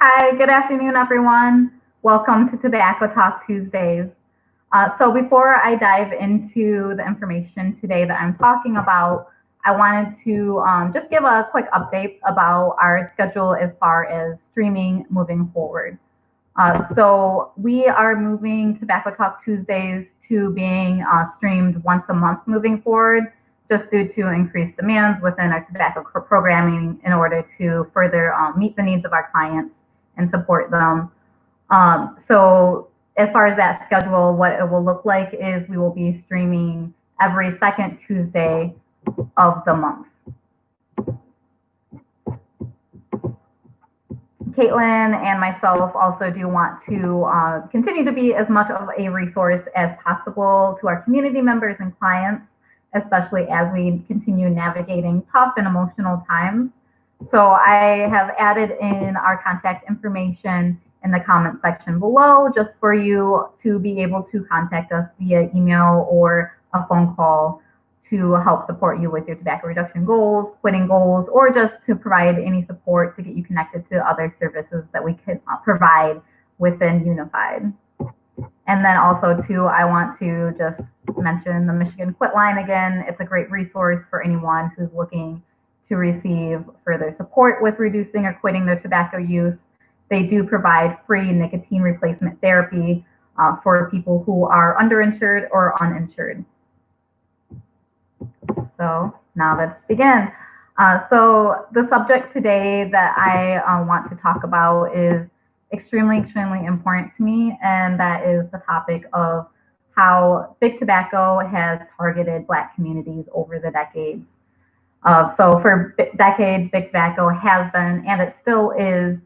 Hi, good afternoon, everyone. Welcome to Tobacco Talk Tuesdays. So before I dive into the information today that I'm talking about, I wanted to just give a quick update about our schedule as far as streaming moving forward. So we are moving Tobacco Talk Tuesdays to being streamed once a month moving forward, just due to increased demands within our tobacco programming in order to further meet the needs of our clients and support them. So as far as that schedule, what it will look like is we will be streaming every second Tuesday of the month. Caitlin and myself also do want to continue to be as much of a resource as possible to our community members and clients, especially as we continue navigating tough and emotional times. So I have added in our contact information in the comment section below just for you to be able to contact us via email or a phone call to help support you with your tobacco reduction goals, quitting goals, or just to provide any support to get you connected to other services that we can provide within Unified. And then also too, I want to just mention the Michigan Quit Line again. It's a great resource for anyone who's looking to receive further support with reducing or quitting their tobacco use. They do provide free nicotine replacement therapy for people who are underinsured or uninsured. So now let's begin. So the subject today that I want to talk about is extremely important to me, and that is the topic of how big tobacco has targeted Black communities over the decades. So for decades, big tobacco has been, and it still is,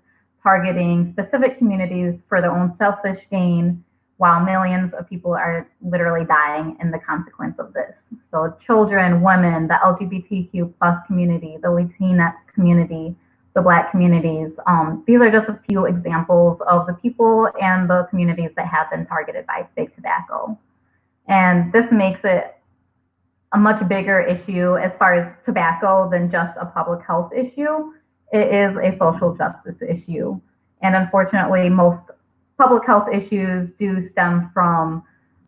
targeting specific communities for their own selfish gain, while millions of people are literally dying in the consequence of this. So children, women, the LGBTQ plus community, the Latinx community, the Black communities. These are just a few examples of the people and the communities that have been targeted by big tobacco. And this makes it a much bigger issue as far as tobacco than just a public health issue. It is a social justice issue. And unfortunately, most public health issues do stem from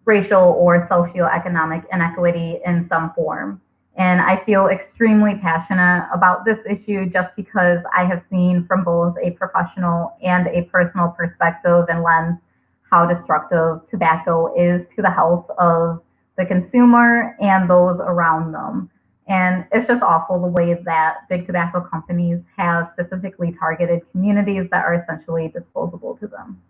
racial or socioeconomic inequity in some form. And I feel extremely passionate about this issue just because I have seen from both a professional and a personal perspective and lens how destructive tobacco is to the health of the consumer and those around them. And it's just awful the way that big tobacco companies have specifically targeted communities that are essentially disposable to them.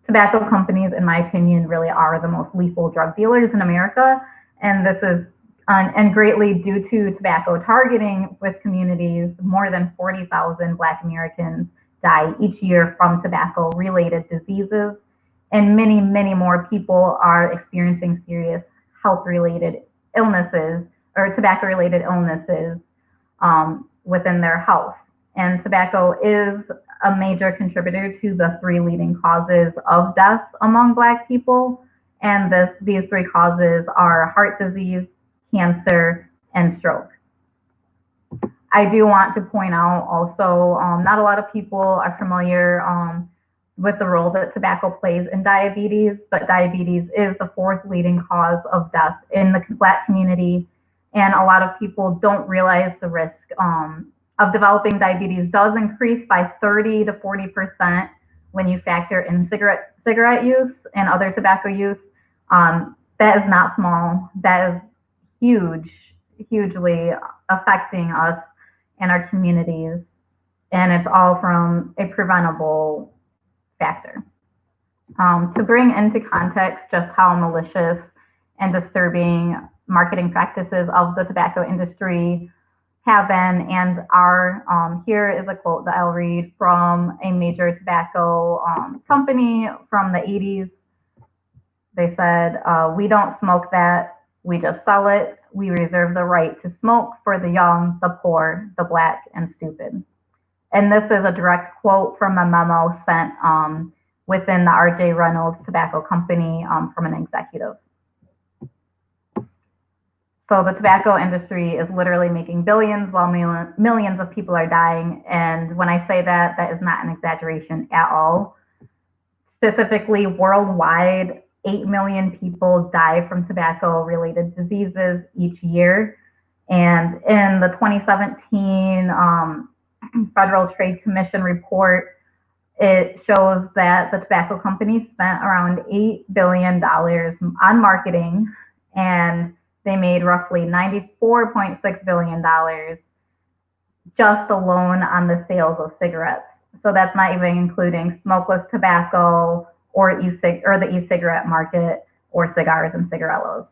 Tobacco companies, in my opinion, really are the most lethal drug dealers in America. And this is, and greatly due to tobacco targeting with communities, more than 40,000 Black Americans die each year from tobacco-related diseases. And many, many more people are experiencing serious health-related illnesses or tobacco-related illnesses within their health. And tobacco is a major contributor to the 3 leading causes of death among Black people. And these 3 causes are heart disease, cancer, and stroke. I do want to point out also, not a lot of people are familiar with the role that tobacco plays in diabetes, but diabetes is the 4th leading cause of death in the Black community. And a lot of people don't realize the risk of developing diabetes does increase by 30 to 40% when you factor in cigarette use and other tobacco use. That is not small. That is hugely affecting us and our communities. And it's all from a preventable factor. To bring into context just how malicious and disturbing marketing practices of the tobacco industry have been and are, here is a quote that I'll read from a major tobacco company from the 80s. They said, "We don't smoke that, we just sell it. We reserve the right to smoke for the young, the poor, the Black, and stupid." And this is a direct quote from a memo sent within the R.J. Reynolds Tobacco Company from an executive. So the tobacco industry is literally making billions while millions of people are dying. And when I say that, that is not an exaggeration at all. Specifically, worldwide, 8 million people die from tobacco-related diseases each year. And in the 2017 Federal Trade Commission report, it shows that the tobacco companies spent around $8 billion on marketing, and they made roughly $94.6 billion just alone on the sales of cigarettes. So that's not even including smokeless tobacco or the e-cigarette market or cigars and cigarillos.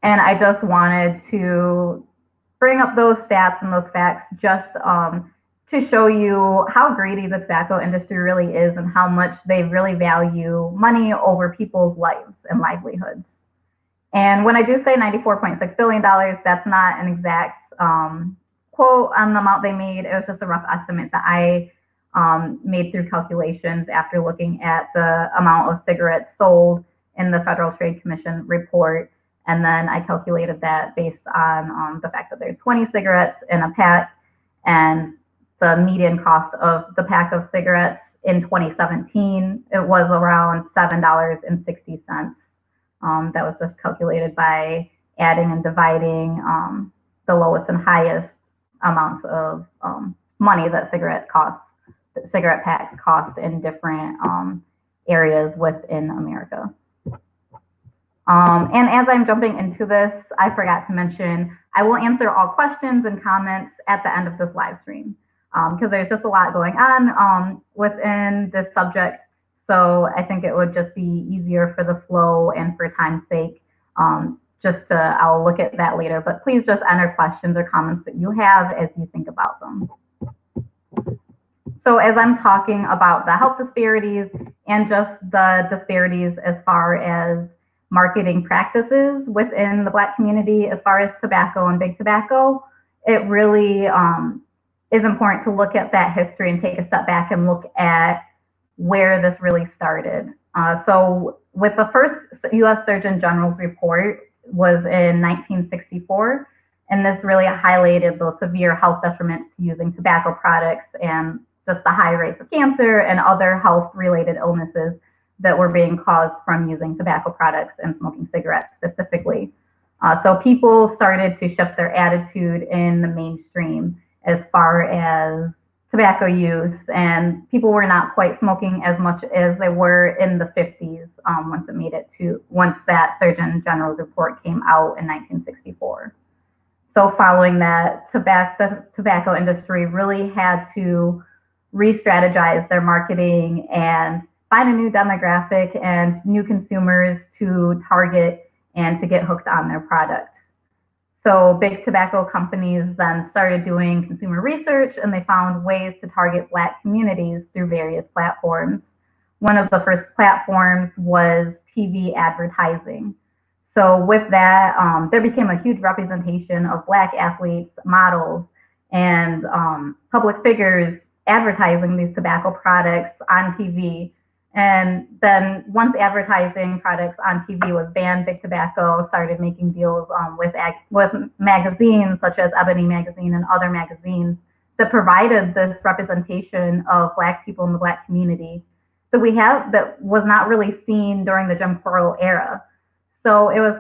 And I just wanted to bring up those stats and those facts just to show you how greedy the tobacco industry really is and how much they really value money over people's lives and livelihoods. And when I do say $94.6 billion, that's not an exact quote on the amount they made. It was just a rough estimate that I made through calculations after looking at the amount of cigarettes sold in the Federal Trade Commission report. And then I calculated that based on the fact that there's 20 cigarettes in a pack, and the median cost of the pack of cigarettes in 2017, it was around $7.60. That was just calculated by adding and dividing the lowest and highest amounts of money that cigarette packs cost in different areas within America. And as I'm jumping into this, I forgot to mention, I will answer all questions and comments at the end of this live stream because there's just a lot going on within this subject. So I think it would just be easier for the flow and for time's sake. I'll look at that later, but please just enter questions or comments that you have as you think about them. So as I'm talking about the health disparities and just the disparities as far as marketing practices within the Black community, as far as tobacco and big tobacco, it really is important to look at that history and take a step back and look at where this really started. So with the first U.S. Surgeon General's report was in 1964, and this really highlighted the severe health detriments to using tobacco products and just the high rates of cancer and other health-related illnesses that were being caused from using tobacco products and smoking cigarettes specifically. So people started to shift their attitude in the mainstream as far as tobacco use, and people were not quite smoking as much as they were in the 50s once that Surgeon General's report came out in 1964. So following that, the tobacco industry really had to re-strategize their marketing and find a new demographic and new consumers to target and to get hooked on their products. So big tobacco companies then started doing consumer research, and they found ways to target Black communities through various platforms. One of the first platforms was TV advertising. So with that, there became a huge representation of Black athletes, models, and public figures advertising these tobacco products on TV. And then once advertising products on TV was banned, Big Tobacco started making deals with magazines such as Ebony Magazine and other magazines that provided this representation of Black people in the Black community that was not really seen during the Jim Crow era. So it was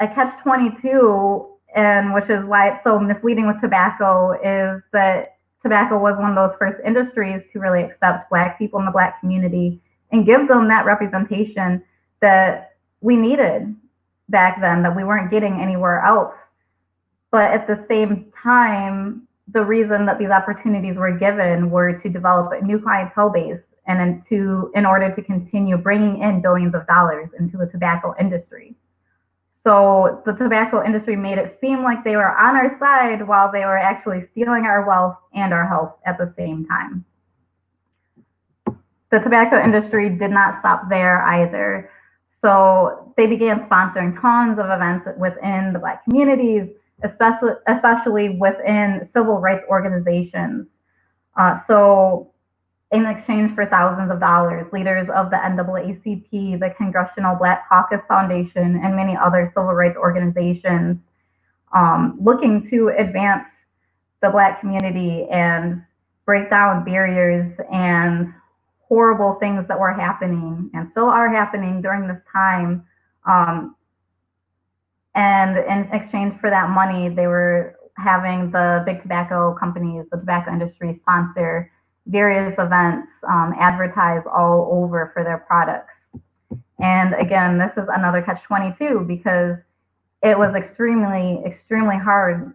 a catch-22, and which is why it's so misleading with tobacco, is that tobacco was one of those first industries to really accept Black people in the Black community and give them that representation that we needed back then, that we weren't getting anywhere else. But at the same time, the reason that these opportunities were given were to develop a new clientele base and in order to continue bringing in billions of dollars into the tobacco industry. So the tobacco industry made it seem like they were on our side while they were actually stealing our wealth and our health at the same time. The tobacco industry did not stop there either. So they began sponsoring tons of events within the Black communities, especially within civil rights organizations. So in exchange for thousands of dollars. Leaders of the NAACP, the Congressional Black Caucus Foundation, and many other civil rights organizations looking to advance the Black community and break down barriers and horrible things that were happening and still are happening during this time. And in exchange for that money, they were having the big tobacco companies, the tobacco industry, sponsor various events, advertise all over for their products. And again, this is another catch-22 because it was extremely, extremely hard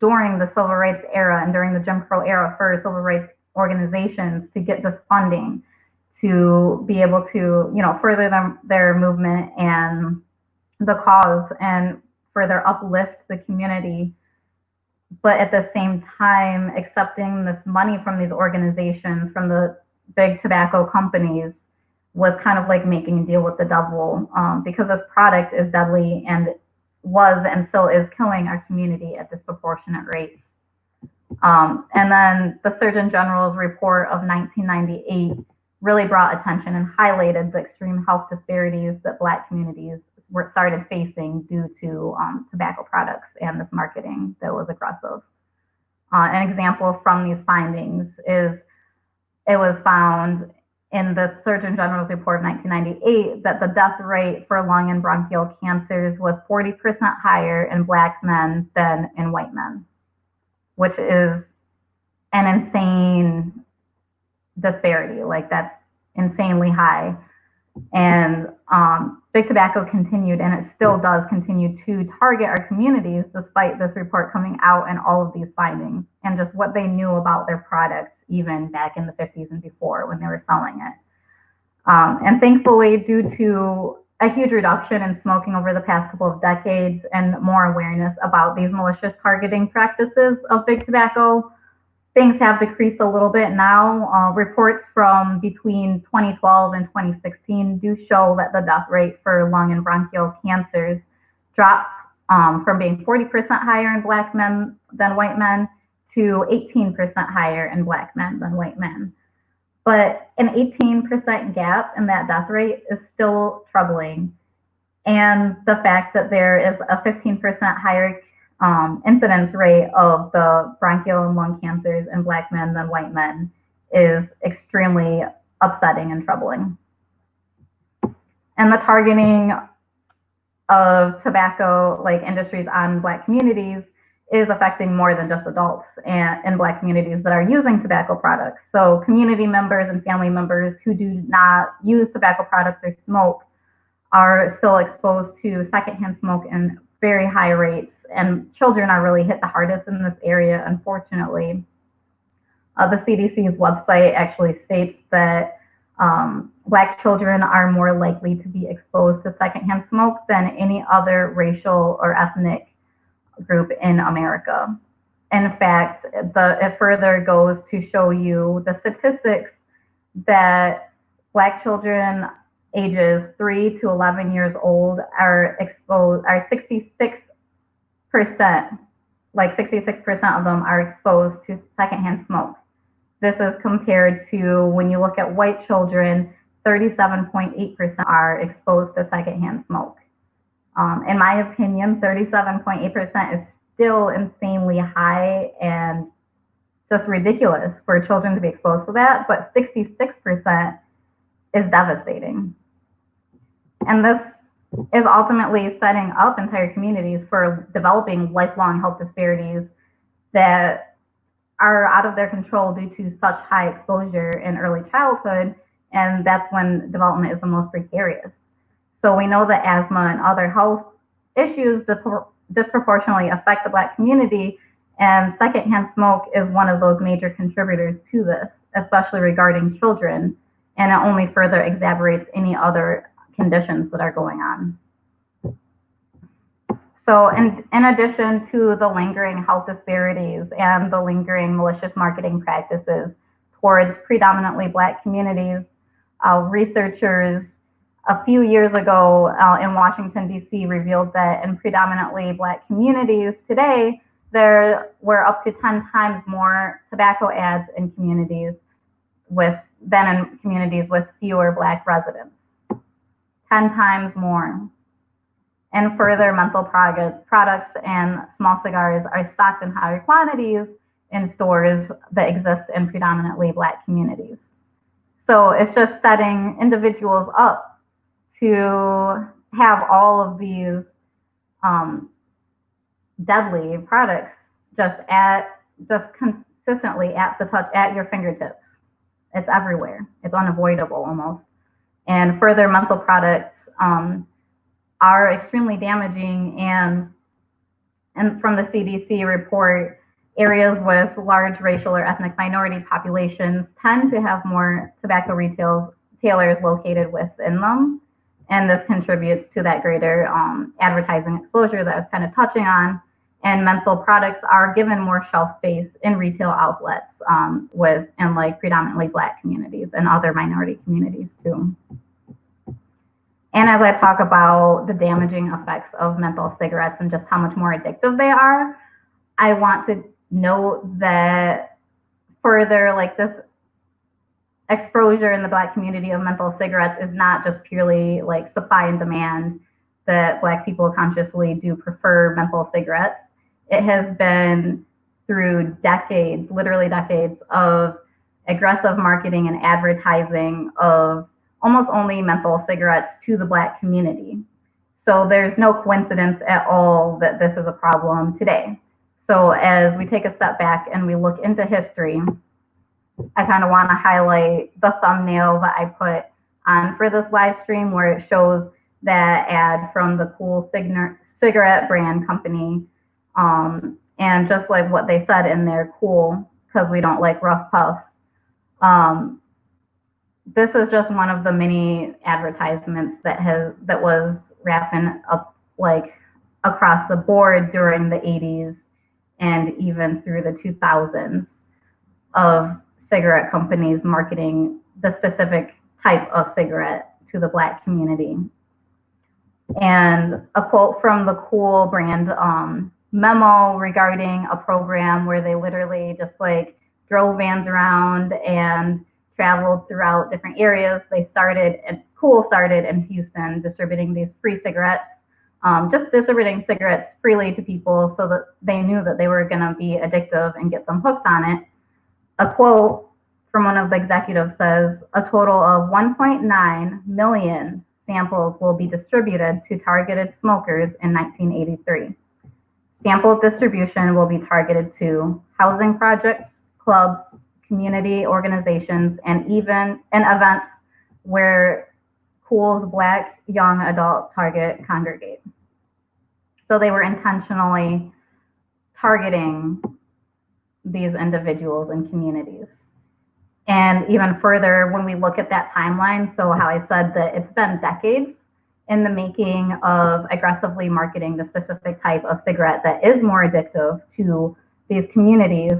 during the civil rights era and during the Jim Crow era for civil rights organizations to get this funding to be able to, further their movement and the cause and further uplift the community. But at the same time, accepting this money from these organizations, from the big tobacco companies, was kind of like making a deal with the devil, because this product is deadly and was and still is killing our community at disproportionate rates. And then the Surgeon General's report of 1998 really brought attention and highlighted the extreme health disparities that Black communities started facing due to tobacco products and this marketing that was aggressive. An example from these findings is it was found in the Surgeon General's report of 1998 that the death rate for lung and bronchial cancers was 40% higher in Black men than in white men, which is an insane disparity. Like, that's insanely high. And big tobacco continued, and it still does continue to target our communities despite this report coming out and all of these findings and just what they knew about their products even back in the 50s and before when they were selling it. And thankfully, due to a huge reduction in smoking over the past couple of decades and more awareness about these malicious targeting practices of big tobacco, things have decreased a little bit now. Reports from between 2012 and 2016 do show that the death rate for lung and bronchial cancers dropped from being 40% higher in Black men than white men to 18% higher in Black men than white men. But an 18% gap in that death rate is still troubling. And the fact that there is a 15% higher incidence rate of the bronchial and lung cancers in Black men than white men is extremely upsetting and troubling. And the targeting of tobacco industries on Black communities is affecting more than just adults in Black communities that are using tobacco products. So community members and family members who do not use tobacco products or smoke are still exposed to secondhand smoke in very high rates, and children are really hit the hardest in this area, unfortunately. The CDC's website actually states that Black children are more likely to be exposed to secondhand smoke than any other racial or ethnic group in America. In fact, it further goes to show you the statistics that Black children ages 3 to 11 years old are 66%, 66% of them are exposed to secondhand smoke. This is compared to when you look at white children, 37.8% are exposed to secondhand smoke. In my opinion, 37.8% is still insanely high and just ridiculous for children to be exposed to that, but 66% is devastating. And this is ultimately setting up entire communities for developing lifelong health disparities that are out of their control due to such high exposure in early childhood, and that's when development is the most precarious. So we know that asthma and other health issues disproportionately affect the Black community, and secondhand smoke is one of those major contributors to this, especially regarding children, and it only further exacerbates any other conditions that are going on. So in addition to the lingering health disparities and the lingering malicious marketing practices towards predominantly Black communities, researchers a few years ago in Washington, D.C. revealed that in predominantly Black communities today, there were up to 10 times more tobacco ads in communities than in communities with fewer Black residents, 10 times more. And further, menthol products and small cigars are stocked in higher quantities in stores that exist in predominantly Black communities. So it's just setting individuals up to have all of these deadly products just consistently at your fingertips. It's everywhere. It's unavoidable almost. And further, menthol products are extremely damaging, and from the CDC report, areas with large racial or ethnic minority populations tend to have more tobacco retailers located within them, and this contributes to that greater advertising exposure that I was kind of touching on. And menthol products are given more shelf space in retail outlets in like predominantly Black communities and other minority communities too. And as I talk about the damaging effects of menthol cigarettes and just how much more addictive they are, I want to note that further, like this exposure in the Black community of menthol cigarettes is not just purely like supply and demand, that Black people consciously do prefer menthol cigarettes. It has been through decades, literally decades, of aggressive marketing and advertising of almost only menthol cigarettes to the Black community. So there's no coincidence at all that this is a problem today. So as we take a step back and we look into history, I kind of want to highlight the thumbnail that I put on for this live stream, where it shows that ad from the Cool cigarette brand company. And just like what they said in there, cool, because we don't like rough puffs. This is just one of the many advertisements that was wrapping up like across the board during the 80s and even through the 2000s of cigarette companies marketing the specific type of cigarette to the Black community. And a quote from the Cool brand memo regarding a program where they literally just like drove vans around and traveled throughout different areas. Cool started in Houston distributing these free cigarettes, just distributing cigarettes freely to people so that they knew that they were going to be addictive and get them hooked on it. A quote from one of the executives says, a total of 1.9 million samples will be distributed to targeted smokers in 1983. Sample distribution will be targeted to housing projects, clubs, community organizations, and events where Cool's Black young adult target congregate. So they were intentionally targeting these individuals and communities. And even further, when we look at that timeline, so how I said that it's been decades in the making of aggressively marketing the specific type of cigarette that is more addictive to these communities,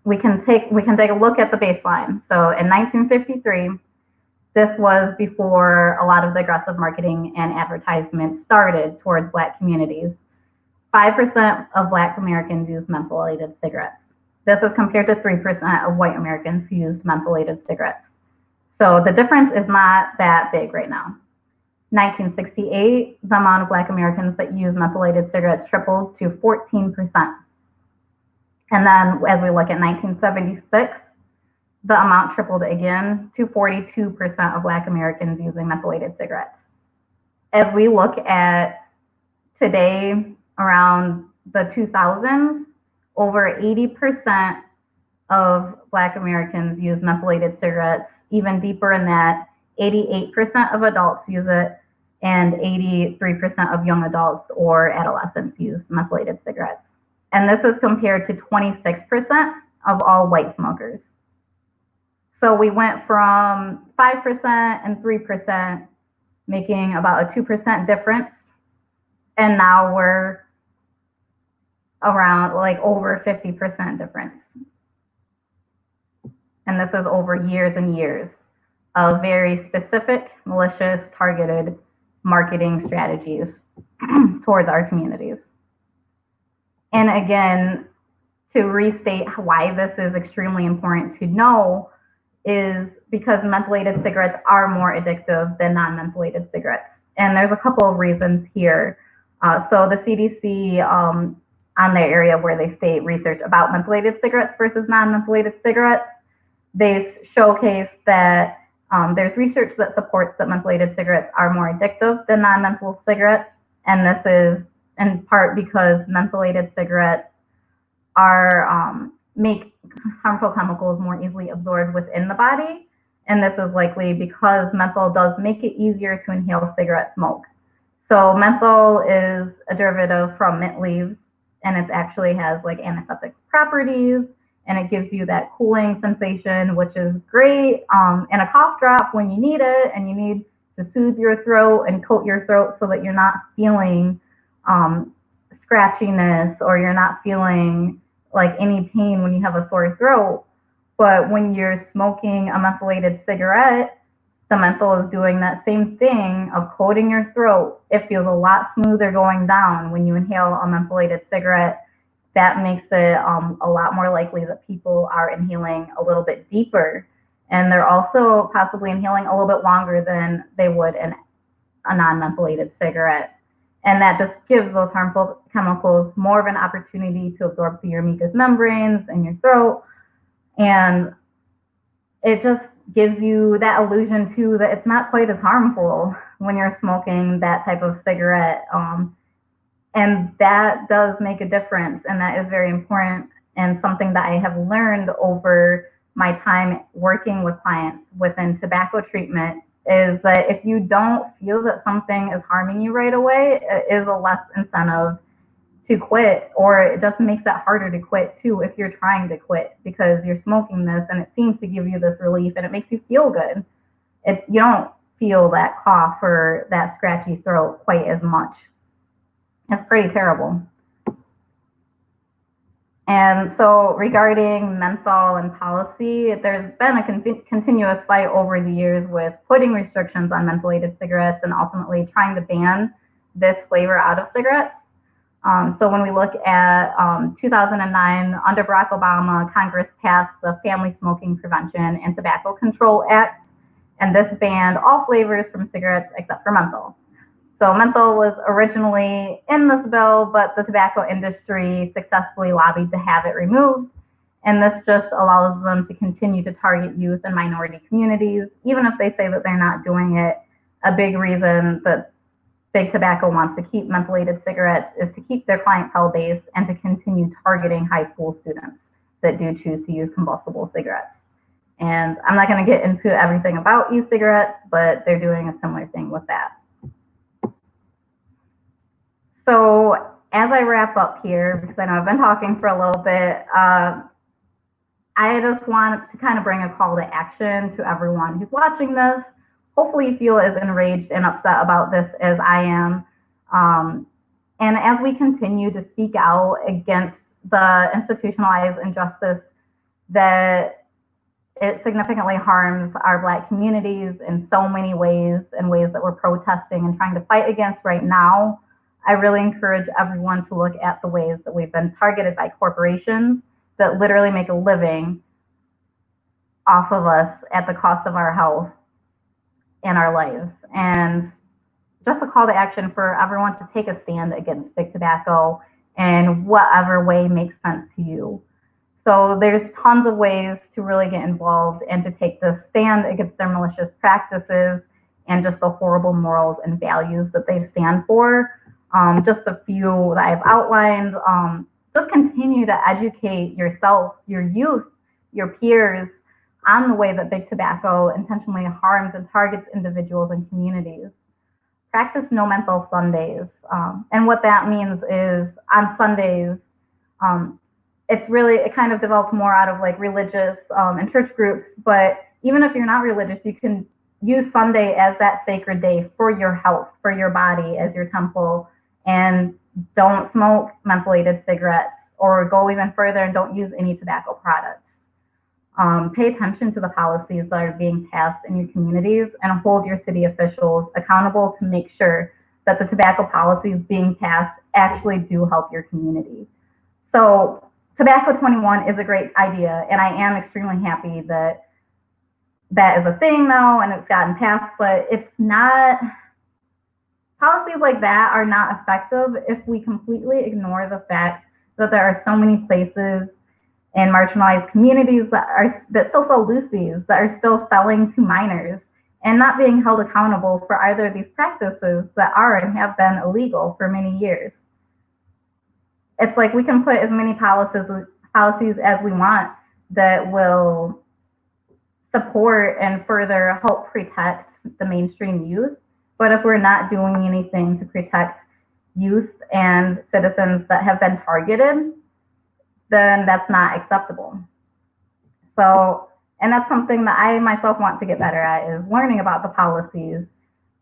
we can take a look at the baseline. So in 1953, this was before a lot of the aggressive marketing and advertisements started towards Black communities. 5% of Black Americans used mentholated cigarettes. This is compared to 3% of white Americans who used mentholated cigarettes. So the difference is not that big right now. 1968, the amount of Black Americans that use mentholated cigarettes tripled to 14%. And then as we look at 1976, the amount tripled again to 42% of Black Americans using mentholated cigarettes. As we look at today, around the 2000s, over 80% of Black Americans use mentholated cigarettes. Even deeper in that, 88% of adults use it, and 83% of young adults or adolescents use mentholated cigarettes. And this is compared to 26% of all white smokers. So we went from 5% and 3%, making about a 2% difference, and now we're around like over 50% difference. And this is over years and years of very specific, malicious, targeted marketing strategies towards our communities. And again, to restate why this is extremely important to know is because mentholated cigarettes are more addictive than non-mentholated cigarettes. And there's a couple of reasons here. So the CDC, on their area where they state research about mentholated cigarettes versus non-mentholated cigarettes, they showcase that there's research that supports that mentholated cigarettes are more addictive than non-menthol cigarettes. And this is in part because mentholated cigarettes are make harmful chemicals more easily absorbed within the body. And this is likely because menthol does make it easier to inhale cigarette smoke. So menthol is a derivative from mint leaves, and it actually has like antiseptic properties, and it gives you that cooling sensation, which is great in a cough drop when you need it and you need to soothe your throat and coat your throat so that you're not feeling scratchiness or you're not feeling like any pain when you have a sore throat. But when you're smoking a mentholated cigarette, the menthol is doing that same thing of coating your throat. It feels a lot smoother going down when you inhale a mentholated cigarette. That makes it a lot more likely that people are inhaling a little bit deeper. And they're also possibly inhaling a little bit longer than they would in a non-mentholated cigarette. And that just gives those harmful chemicals more of an opportunity to absorb through your mucous membranes and your throat. And it just gives you that illusion too that it's not quite as harmful when you're smoking that type of cigarette. And that does make a difference, and that is very important, and something that I have learned over my time working with clients within tobacco treatment is that if you don't feel that something is harming you right away, it is a less incentive to quit, or it just makes it harder to quit too if you're trying to quit because you're smoking this and it seems to give you this relief and it makes you feel good. You don't feel that cough or that scratchy throat quite as much. It's pretty terrible. And so regarding menthol and policy, there's been a continuous fight over the years with putting restrictions on mentholated cigarettes and ultimately trying to ban this flavor out of cigarettes. So when we look at 2009, under Barack Obama, Congress passed the Family Smoking Prevention and Tobacco Control Act, and this banned all flavors from cigarettes except for menthol. So menthol was originally in this bill, but the tobacco industry successfully lobbied to have it removed. And this just allows them to continue to target youth and minority communities, even if they say that they're not doing it. A big reason that Big Tobacco wants to keep mentholated cigarettes is to keep their clientele base and to continue targeting high school students that do choose to use combustible cigarettes. And I'm not going to get into everything about e-cigarettes, but they're doing a similar thing with that. So as I wrap up here, because I know I've been talking for a little bit, I just want to kind of bring a call to action to everyone who's watching this. Hopefully you feel as enraged and upset about this as I am. And as we continue to speak out against the institutionalized injustice that it significantly harms our Black communities in so many ways, in ways that we're protesting and trying to fight against right now, I really encourage everyone to look at the ways that we've been targeted by corporations that literally make a living off of us at the cost of our health and our lives. And just a call to action for everyone to take a stand against big tobacco in whatever way makes sense to you. So there's tons of ways to really get involved and to take the stand against their malicious practices and just the horrible morals and values that they stand for. Just a few that I've outlined. Just continue to educate yourself, your youth, your peers on the way that big tobacco intentionally harms and targets individuals and communities. Practice no menthol Sundays. And what that means is on Sundays, it kind of develops more out of like religious and church groups, but even if you're not religious, you can use Sunday as that sacred day for your health, for your body, as your temple, and don't smoke mentholated cigarettes, or go even further and don't use any tobacco products. Pay attention to the policies that are being passed in your communities and hold your city officials accountable to make sure that the tobacco policies being passed actually do help your community. So Tobacco 21 is a great idea, and I am extremely happy that that is a thing now and it's gotten passed, but it's not, policies like that are not effective if we completely ignore the fact that there are so many places in marginalized communities that still sell loosies, that are still selling to minors and not being held accountable for either of these practices that are and have been illegal for many years. It's like we can put as many policies as we want that will support and further help protect the mainstream youth. But if we're not doing anything to protect youth and citizens that have been targeted, then that's not acceptable. So, and that's something that I myself want to get better at, is learning about the policies,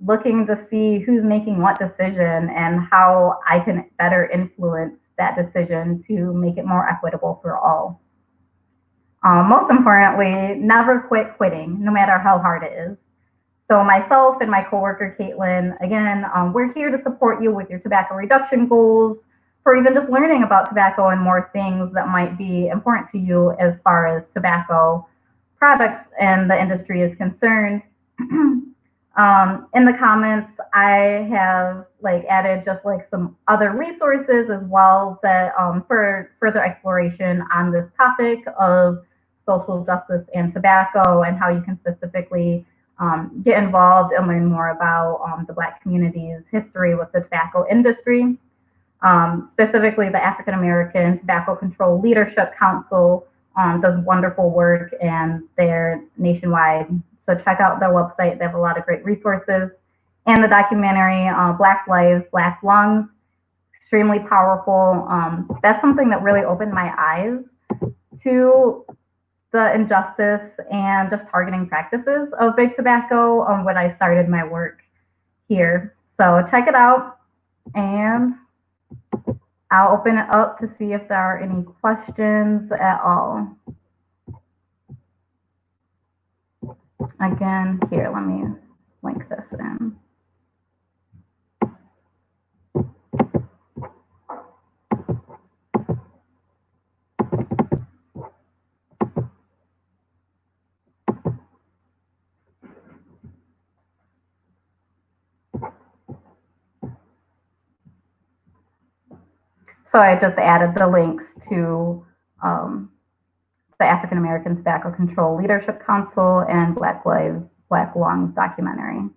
looking to see who's making what decision and how I can better influence that decision to make it more equitable for all. Most importantly, never quit quitting, no matter how hard it is. So myself and my coworker, Caitlin, again, we're here to support you with your tobacco reduction goals, for even just learning about tobacco and more things that might be important to you as far as tobacco products and the industry is concerned. In the comments, I have added just some other resources as well that for further exploration on this topic of social justice and tobacco, and how you can specifically get involved and learn more about the Black community's history with the tobacco industry. Specifically, the African American Tobacco Control Leadership Council does wonderful work, and they're nationwide. So check out their website. They have a lot of great resources. And the documentary, Black Lives, Black Lungs, extremely powerful. That's something that really opened my eyes to the injustice and just targeting practices of big tobacco when I started my work here. So check it out, and I'll open it up to see if there are any questions at all. Again, here, let me link this in. So I just added the links to the African American Tobacco Control Leadership Council and Black Lives, Black Lungs documentary.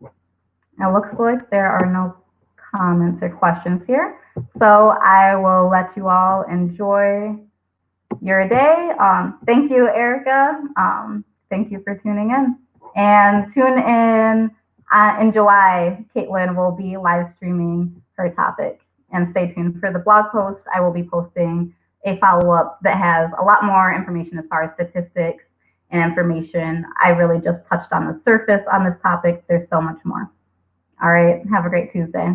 It looks like there are no comments or questions here. So I will let you all enjoy your day. Thank you, Erica. Thank you for tuning in. And tune in July. Caitlin will be live streaming her topic. And stay tuned for the blog post. I will be posting a follow-up that has a lot more information as far as statistics and information. I really just touched on the surface on this topic. There's so much more. All right, have a great Tuesday.